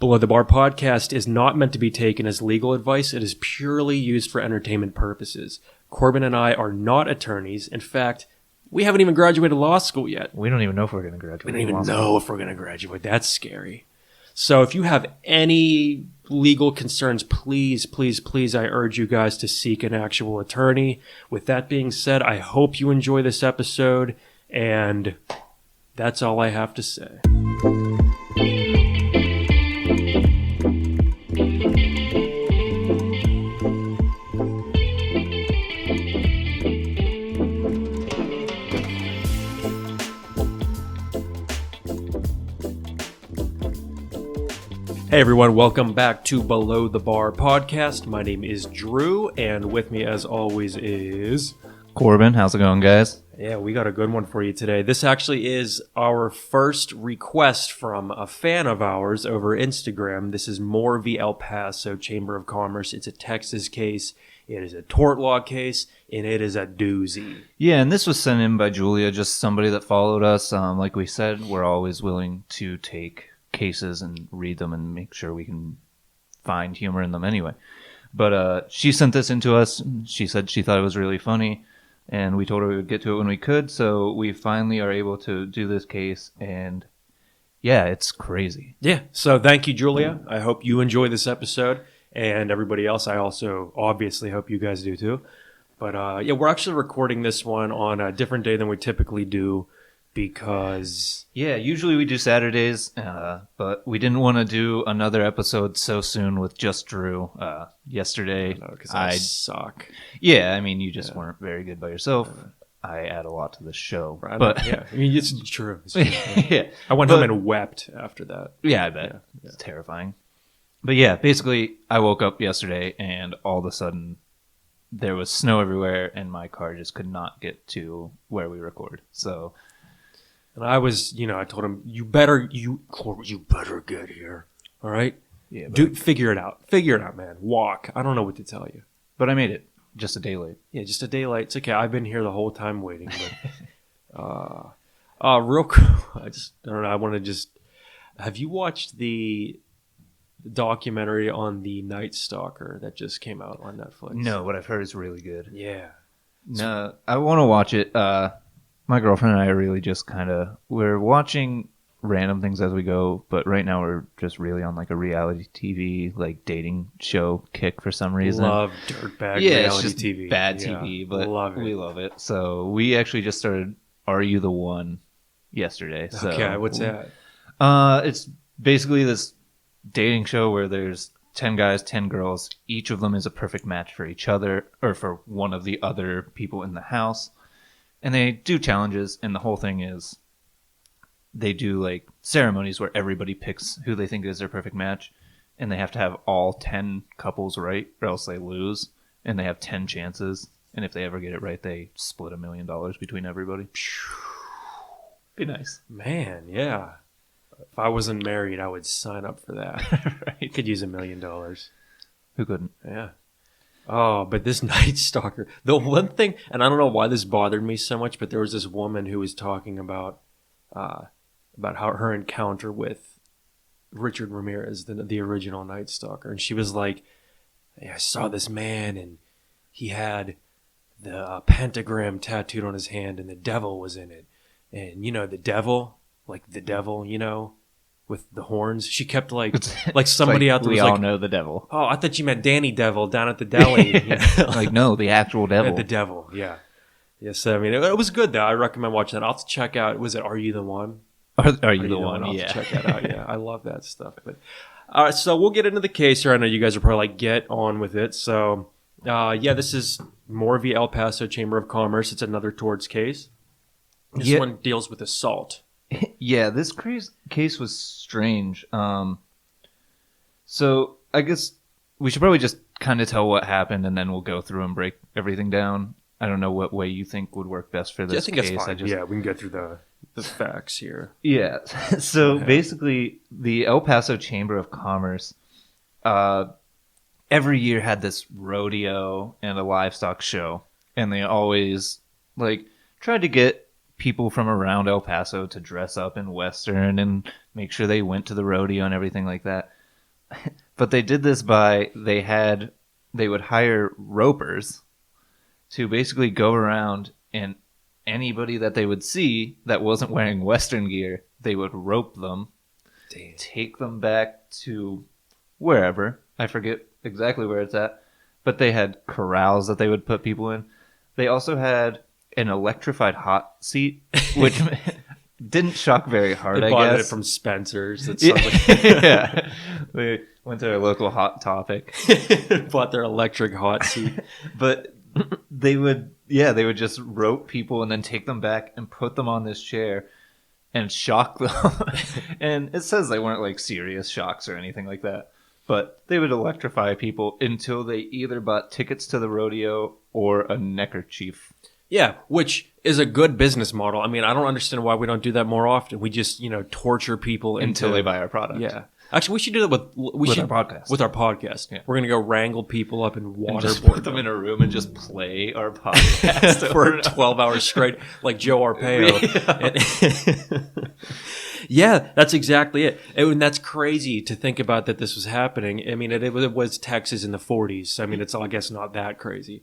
Below the Bar podcast is not meant to be taken as legal advice. It is purely used for entertainment purposes. Corbin and I are not attorneys. In fact, we haven't even graduated law school yet. We don't even know if we're going to graduate. We don't even know if we're going to graduate. That's scary. So if you have any legal concerns, please, I urge you guys to seek an actual attorney. With that being said, I hope you enjoy this episode, and that's all I have to say. Hey everyone, welcome back to Below the Bar podcast. My name is Drew, and with me as always is... Corbin. How's it going, guys? Yeah, we got a good one for you today. This actually is our first request from a fan of ours over Instagram. This is More v. El Paso Chamber of Commerce. It's a Texas case. It is a tort law case, and it is a doozy. Yeah, and this was sent in by Julia, just somebody that followed us. Like we said, we're always willing to take cases and read them and make sure we can find humor in them anyway. But she sent this in to us. She said she thought it was really funny, and we told her we would get to it when we could, so we finally are able to do this case, and yeah, it's crazy. Yeah, so thank you, Julia. I hope you enjoy this episode, and everybody else, I also obviously hope you guys do too. But yeah, we're actually recording this one on a different day than we typically do, because usually we do Saturdays, but we didn't want to do another episode so soon with just Drew. Yesterday, because I suck. Yeah, I mean, you just weren't very good by yourself. I add a lot to the show, but yeah, I mean, it's true. It's true. Yeah, I went home and wept after that. Yeah, I bet it's terrifying. But yeah, basically, I woke up yesterday and all of a sudden there was snow everywhere, and my car just could not get to where we record. So. And I was, I told him, you better get here. All right? Yeah. Dude, figure it out. Figure it out, man. Walk. I don't know what to tell you. But I made it. Just a day late. Yeah, just a day late. It's okay. I've been here the whole time waiting. But, real quick, I don't know. I want to just, have you watched the documentary on the Night Stalker that just came out on Netflix? No, what I've heard is really good. Yeah. No, I want to watch it. My girlfriend and I are really just we're watching random things as we go, but right now we're just really on like a reality TV, like dating show kick for some reason. Love dirtbag reality it's just TV. Bad TV, but we love it. So we actually just started Are You the One yesterday. So, okay, what's that? It's basically this dating show where there's 10 guys, 10 girls. Each of them is a perfect match for each other, or for one of the other people in the house. And they do challenges, and the whole thing is they do like ceremonies where everybody picks who they think is their perfect match, and they have to have all 10 couples right, or else they lose, and they have 10 chances, and if they ever get it right, they split $1 million between everybody. Be nice. Man, yeah. If I wasn't married, I would sign up for that. Right. Could use $1 million. Who couldn't? Yeah. Oh, but this Night Stalker, the one thing, and I don't know why this bothered me so much, but there was this woman who was talking about how her encounter with Richard Ramirez, the original Night Stalker, and she was like, hey, I saw this man, and he had the pentagram tattooed on his hand, and the devil was in it, and the devil, like the devil, with the horns. She kept like somebody out there was we all know the devil. Oh, I thought you meant Danny Devil down at the deli. Like, no, the actual devil. The devil, yeah. Yes, I mean, it was good, though. I recommend watching that. I'll have to check out, was it Are You the One? Are You the One? I'll Yeah. have to check that out, yeah. I love that stuff. But, all right, so we'll get into the case here. I know you guys are probably like, get on with it. So, this is More v. El Paso Chamber of Commerce. It's another torts case. This one deals with assault. Yeah, this case was strange. So I guess we should probably just kind of tell what happened, and then we'll go through and break everything down. I don't know what way you think would work best for this case. I think that's fine. Yeah, we can go through the facts here. Yeah. So basically, the El Paso Chamber of Commerce every year had this rodeo and a livestock show, and they always tried to get people from around El Paso to dress up in Western and make sure they went to the rodeo and everything like that. But they did this by they would hire ropers to basically go around, and anybody that they would see that wasn't wearing Western gear, they would rope them, take them back to wherever. I forget exactly where it's at, but they had corrals that they would put people in. They also had an electrified hot seat, which didn't shock very hard, They bought I it guess. from Spencer's. That Yeah. sounds like Yeah. They went to their local Hot Topic. bought their electric hot seat. But they would just rope people and then take them back and put them on this chair and shock them. And it says they weren't like serious shocks or anything like that. But they would electrify people until they either bought tickets to the rodeo or a neckerchief. Yeah, which is a good business model. I mean, I don't understand why we don't do that more often. We just, torture people Until they buy our product. Yeah. Actually, we should do that with our podcast. With our podcast. Yeah. We're going to go wrangle people up and And just waterboard put them in a room and just play our podcast for 12 hours straight, like Joe Arpaio. Yeah, that's exactly it. And that's crazy to think about that this was happening. I mean, it was Texas in the 40s. I mean, it's, I guess, not that crazy.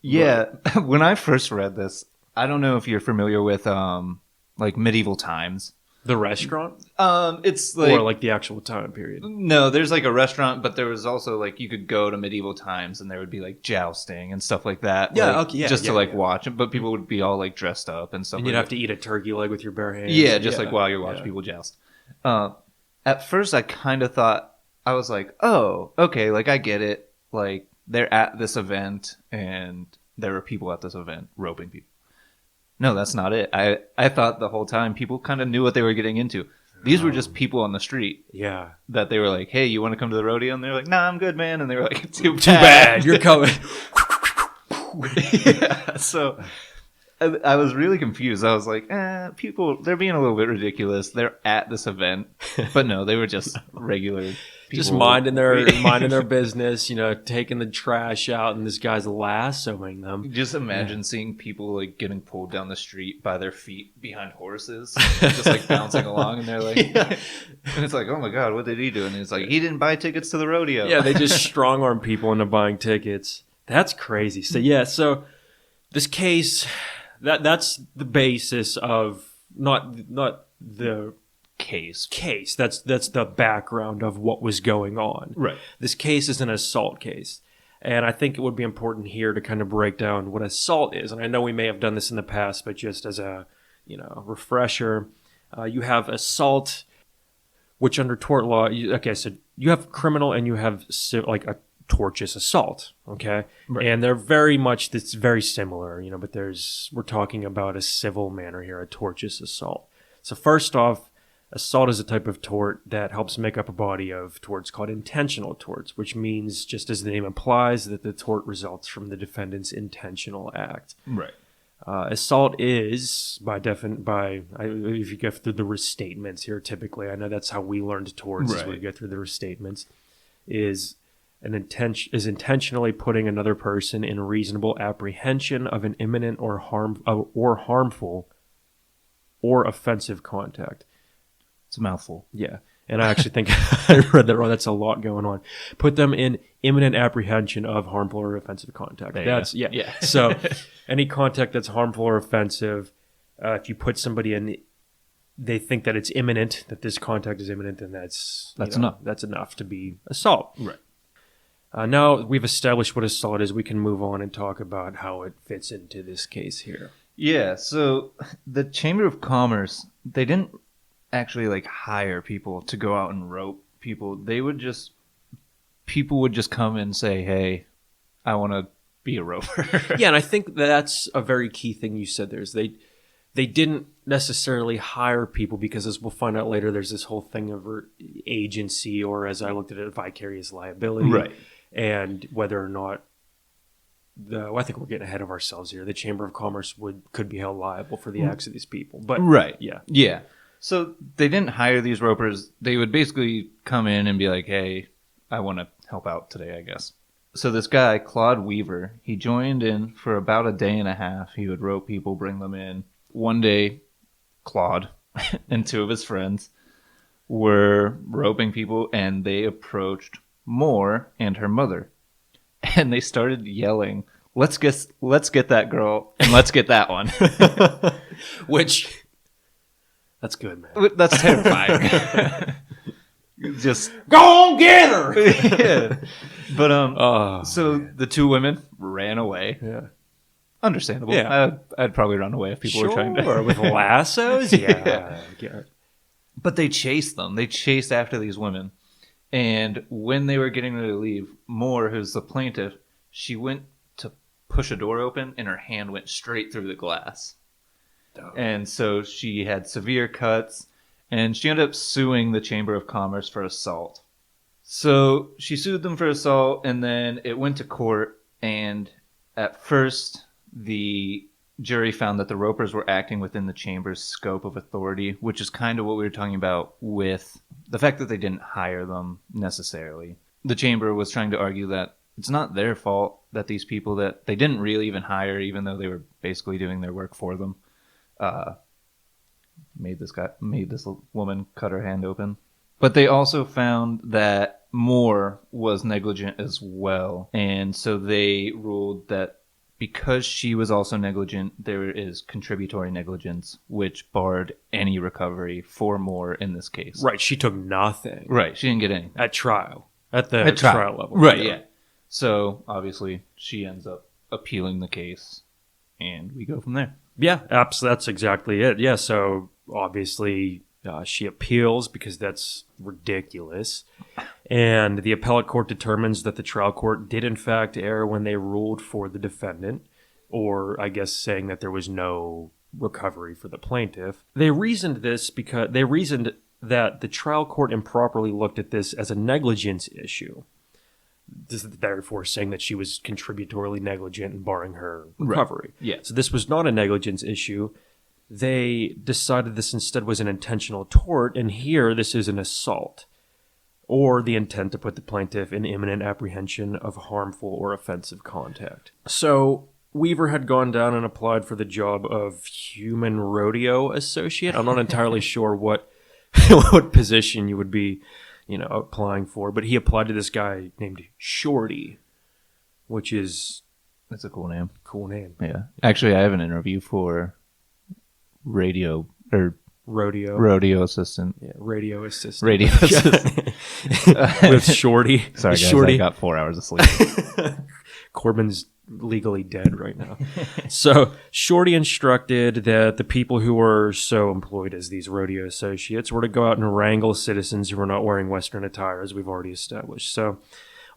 Yeah. When I first read this, I don't know if you're familiar with like medieval times. The restaurant? It's like, Or like the actual time period? no, there's like a restaurant, but there was also like you could go to medieval times and there would be like jousting and stuff like that. Yeah, like, okay, yeah, just to yeah, like yeah. watch it, but people would be all like dressed up and stuff. And like you'd have that. to eat a turkey leg with your bare hands. Yeah, just like while you watch people joust. At first, I kind of thought, I was like, oh, okay, like I get it. Like they're at this event and there are people at this event roping people. No, that's not it. I thought the whole time people kind of knew what they were getting into. These were just people on the street Yeah. that they were like, hey, you want to come to the rodeo? And they're like, nah, I'm good, man. And they were like, too Bad. You're coming. Yeah, so I was really confused. I was like, people, they're being a little bit ridiculous. They're at this event. But no, they were just regular people. Just minding their business, taking the trash out, and this guy's lassoing them. Just imagine seeing people like getting pulled down the street by their feet behind horses, just like bouncing along, and they're like, and it's like, oh my god, what did he do? And it's like, he didn't buy tickets to the rodeo. Yeah, they just strong arm people into buying tickets. That's crazy. So this case, that's the basis of not the case. That's the background of what was going on. Right. This case is an assault case. And I think it would be important here to kind of break down what assault is. And I know we may have done this in the past, but just as a, refresher, you have assault, which under tort law, so you have criminal and you have like a tortious assault, okay? Right. And they're it's very similar, but we're talking about a civil manner here, a tortious assault. So first off, assault is a type of tort that helps make up a body of torts called intentional torts, which means, just as the name implies, that the tort results from the defendant's intentional act. Right. Assault is, if you go through the restatements here, typically, I know that's how we learned torts, is we go through the restatements, is intentionally putting another person in reasonable apprehension of an imminent or harmful or offensive contact. It's a mouthful. Yeah. And I actually think I read that wrong. That's a lot going on. Put them in imminent apprehension of harmful or offensive contact. Yeah. So any contact that's harmful or offensive, if you put somebody in, they think that it's imminent, that this contact is imminent, then that's enough. That's enough to be assault. Right. Now we've established what assault is, we can move on and talk about how it fits into this case here. Yeah. So the Chamber of Commerce, they didn't actually like hire people to go out and rope people. People would just come and say, hey, I want to be a roper. Yeah, and I think that's a very key thing you said there, is they didn't necessarily hire people, because, as we'll find out later, there's this whole thing of agency, or as I looked at it, vicarious liability. Right. And whether or not I think we're getting ahead of ourselves here. The Chamber of Commerce could be held liable for the acts of these people. But right. Yeah. Yeah. So they didn't hire these ropers. They would basically come in and be like, hey, I want to help out today, I guess. So this guy, Claude Weaver, he joined in for about a day and a half. He would rope people, bring them in. One day, Claude and two of his friends were roping people, and they approached Moore and her mother, and they started yelling, let's get that girl and let's get that one." Which, that's good, man. That's terrifying. Just go on, get her. yeah. But Oh, so the two women ran away. yeah. Understandable. Yeah. I'd probably run away if people were trying to. Sure, with lassos. Yeah. But they chased them. They chased after these women. And when they were getting ready to leave, Moore, who's the plaintiff, she went to push a door open and her hand went straight through the glass. Oh. And so she had severe cuts, and she ended up suing the Chamber of Commerce for assault. So she sued them for assault, and then it went to court, and at first the jury found that the ropers were acting within the chamber's scope of authority, which is kind of what we were talking about with the fact that they didn't hire them necessarily. The chamber was trying to argue that it's not their fault that these people that they didn't really even hire, even though they were basically doing their work for them, made this woman cut her hand open. But they also found that Moore was negligent as well, and so they ruled that because she was also negligent, there is contributory negligence, which barred any recovery for Moore in this case. Right. She took nothing. Right. She didn't get anything. At trial. At the trial level. Right, yeah. So, obviously, she ends up appealing the case, and we go from there. Yeah, that's exactly it. Yeah, so obviously she appeals because that's ridiculous. And the appellate court determines that the trial court did in fact err when they ruled for the defendant, or I guess saying that there was no recovery for the plaintiff. They reasoned that the trial court improperly looked at this as a negligence issue. This is therefore saying that she was contributorily negligent in barring her recovery. Right. Yeah. So this was not a negligence issue. They decided this instead was an intentional tort, and here this is an assault, or the intent to put the plaintiff in imminent apprehension of harmful or offensive contact. So Weaver had gone down and applied for the job of human rodeo associate. I'm not entirely sure what position you would be, applying for, but he applied to this guy named Shorty, which is... That's a cool name. Cool name. Yeah. Actually, I have an interview for rodeo assistant. Yeah, radio assistant. Radio assistant. With Shorty. Sorry, guys, Shorty. I got 4 hours of sleep. Corbin's legally dead right now. So Shorty instructed that the people who were so employed as these rodeo associates were to go out and wrangle citizens who were not wearing Western attire, as we've already established. So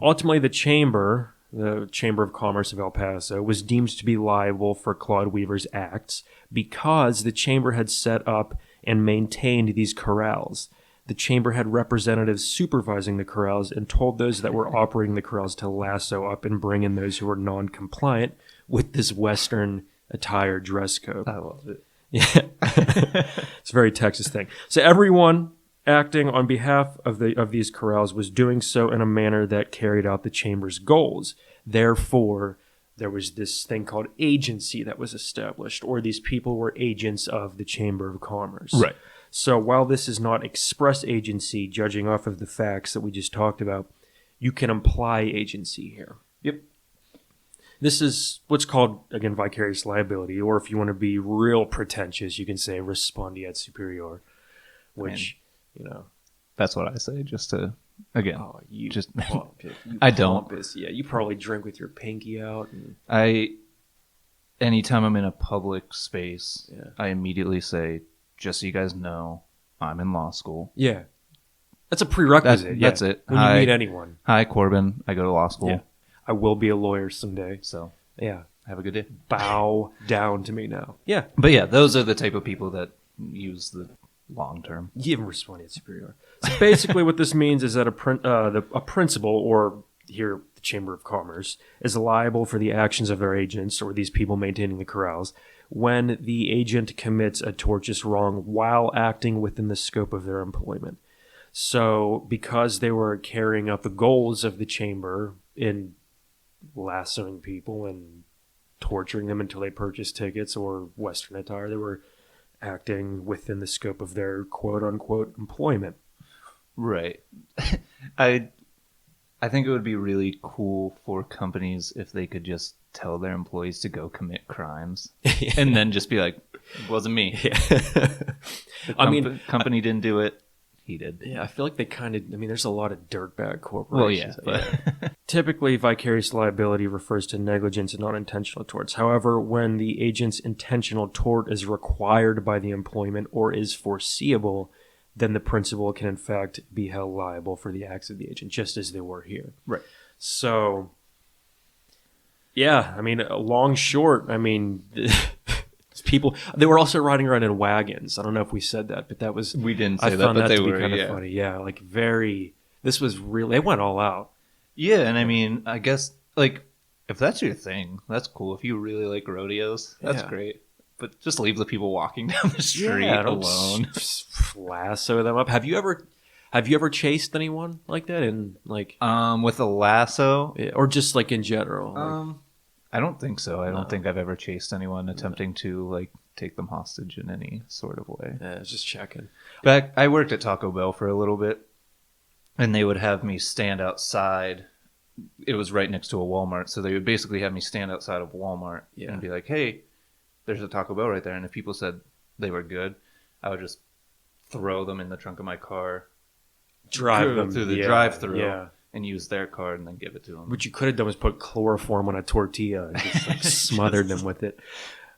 ultimately the Chamber of Commerce of El Paso, was deemed to be liable for Claude Weaver's acts because the Chamber had set up and maintained these corrals. The Chamber had representatives supervising the corrals and told those that were operating the corrals to lasso up and bring in those who were non-compliant with this Western attire dress code. I love it. Yeah. It's a very Texas thing. So everyone acting on behalf of these corrals was doing so in a manner that carried out the Chamber's goals. Therefore, there was this thing called agency that was established, or these people were agents of the Chamber of Commerce. Right. So while this is not express agency, judging off of the facts that we just talked about, you can imply agency here. Yep. This is what's called, again, vicarious liability, or if you want to be real pretentious, you can say respondeat superior, which, That's what I say, just to, again, I don't. Yeah, you probably drink with your pinky out. Anytime I'm in a public space, Yeah. I immediately say, just so you guys know, I'm in law school. Yeah. That's a prerequisite. That's it. When you meet anyone. Hi, Corbin. I go to law school. Yeah. I will be a lawyer someday. So, yeah. have a good day. Bow down to me now. Yeah. But yeah, those are the type of people that use the long term. Give respondeat superior. So basically what this means is that a principal, or here the Chamber of Commerce, is liable for the actions of their agents, or these people maintaining the corrals, when the agent commits a tortious wrong while acting within the scope of their employment. So because they were carrying out the goals of the Chamber in lassoing people and torturing them until they purchased tickets or Western attire, they were acting within the scope of their quote-unquote employment. Right. I think it would be really cool for companies if they could just tell their employees to go commit crimes and then just be like, it wasn't me. Yeah. The company didn't do it. He did. Yeah, I feel like they kind of, there's a lot of dirtbag corporations. Well, yeah. But Typically, vicarious liability refers to negligence and non-intentional torts. However, when the agent's intentional tort is required by the employment or is foreseeable, then the principal can in fact be held liable for the acts of the agent, just as they were here. Right. So, yeah, long short, people, they were also riding around in wagons. I don't know if we said that, but that was, we didn't say I that, found but that they to be were kind of funny. Yeah, like this was really, they went all out. Yeah, and I guess, like, if that's your thing, that's cool. If you really like rodeos, that's great. But just leave the people walking down the street alone. Just lasso them up. Have you ever chased anyone like that? With a lasso, or just like in general? I don't think so. I don't think I've ever chased anyone attempting to like take them hostage in any sort of way. Yeah, just checking. Back, I worked at Taco Bell for a little bit, and they would have me stand outside. It was right next to a Walmart, so they would basically have me stand outside of Walmart and be like, "Hey, there's a Taco Bell right there." And if people said they were good, I would just throw them in the trunk of my car, drive them through the drive-through, and use their card and then give it to them. What you could have done was put chloroform on a tortilla and just like smothered them with it.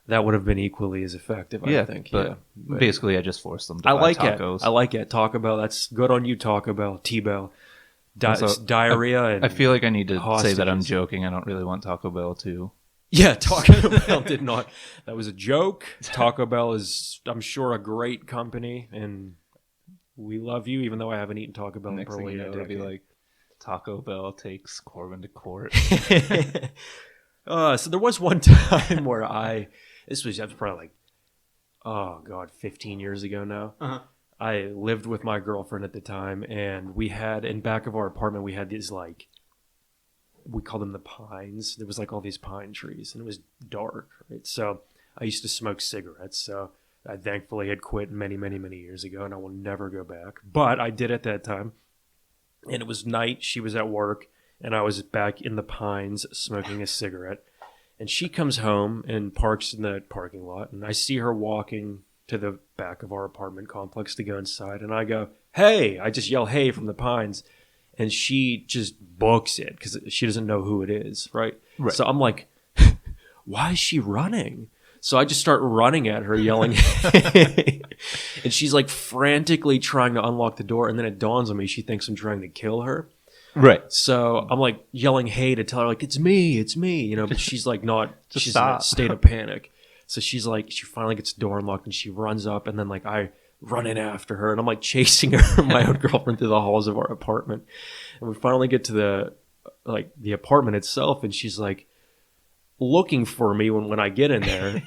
That would have been equally as effective, I think. But basically, I just forced them to buy buy tacos. I like it. Taco Bell. That's good on you, Taco Bell. T-Bell. Diarrhea. I feel like I need to hostages. say that I'm joking. I don't really want Taco Bell to. Yeah, Taco Bell did not. That was a joke. Taco Bell is, I'm sure, a great company, and we love you, even though I haven't eaten Taco Bell in probably a decade. It'll be like, Taco Bell takes Corbin to court. So there was one time where that was probably like, 15 years ago now. Uh-huh. I lived with my girlfriend at the time, and we had, in back of our apartment, we had these like, we call them the pines. There was like all these pine trees, and it was dark, right? So I used to smoke cigarettes, so I thankfully had quit many, many, many years ago, and I will never go back. But I did at that time, and it was night. She was at work, and I was back in the pines smoking a cigarette. And she comes home and parks in the parking lot, and I see her walking to the back of our apartment complex to go inside, and I go, "Hey!" I just yell, "Hey!" from the pines, and she just books it because she doesn't know who it is, right? So I'm like, "Why is she running?" So I just start running at her, yelling, "Hey!" And she's like frantically trying to unlock the door, and then it dawns on me she thinks I'm trying to kill her. Right. So I'm like yelling "hey" to tell her like it's me, but she's like not. She's stop. in a state of panic. So she's like, she finally gets the door unlocked and she runs up, and then like I run in after her, and I'm like chasing her, my own girlfriend, through the halls of our apartment, and we finally get to the apartment itself, and she's like looking for me when I get in there.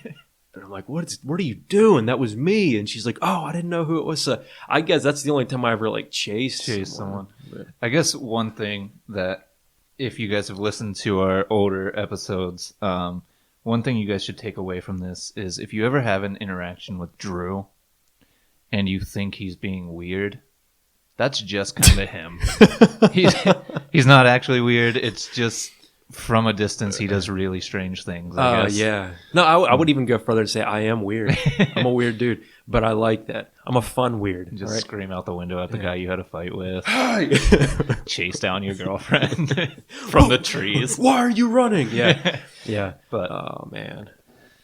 And I'm like, what are you doing? That was me. And she's like, oh, I didn't know who it was. So I guess that's the only time I ever like chased someone. I guess one thing that, if you guys have listened to our older episodes, one thing you guys should take away from this is if you ever have an interaction with Drew and you think he's being weird, that's just kind of him. He's not actually weird. It's just from a distance he does really strange things, I guess. Yeah. No, I would even go further to say I am weird. I'm a weird dude, but I like that. I'm a fun weird. Just scream out the window at the guy you had a fight with. Chase down your girlfriend from the trees. Why are you running? Yeah. Yeah. But oh man,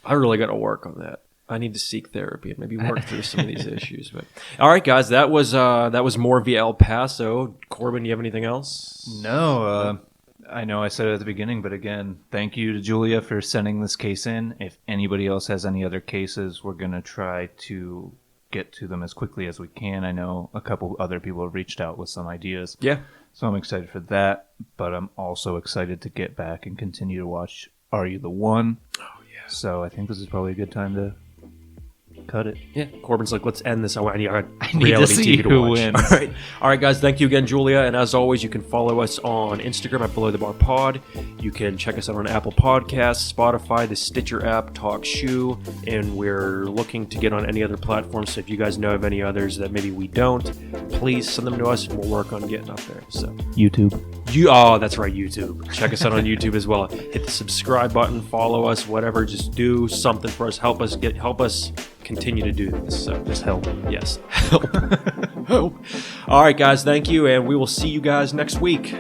I really got to work on that. I need to seek therapy and maybe work through some of these issues. But all right, guys, that was more via El Paso. Corbin, you have anything else? No. I know I said it at the beginning, but again, thank you to Julia for sending this case in. If anybody else has any other cases, we're going to try to get to them as quickly as we can. I know a couple other people have reached out with some ideas. Yeah. So I'm excited for that, but I'm also excited to get back and continue to watch Are You the One? Oh, yeah. So I think this is probably a good time to Cut it. Yeah, Corbin's like, let's end this. I need need to see who watch. wins. All right, guys. Thank you again, Julia. And as always, you can follow us on Instagram at Below the Bar Pod. You can check us out on Apple Podcasts, Spotify, the Stitcher app, Talk Shoe, and we're looking to get on any other platforms. So if you guys know of any others that maybe we don't, please send them to us, and we'll work on getting up there. So YouTube. That's right, YouTube. Check us out on YouTube as well. Hit the subscribe button, follow us, whatever. Just do something for us. Help us continue to do this. So Just help. yes, help. Help. All right, guys. Thank you, and we will see you guys next week.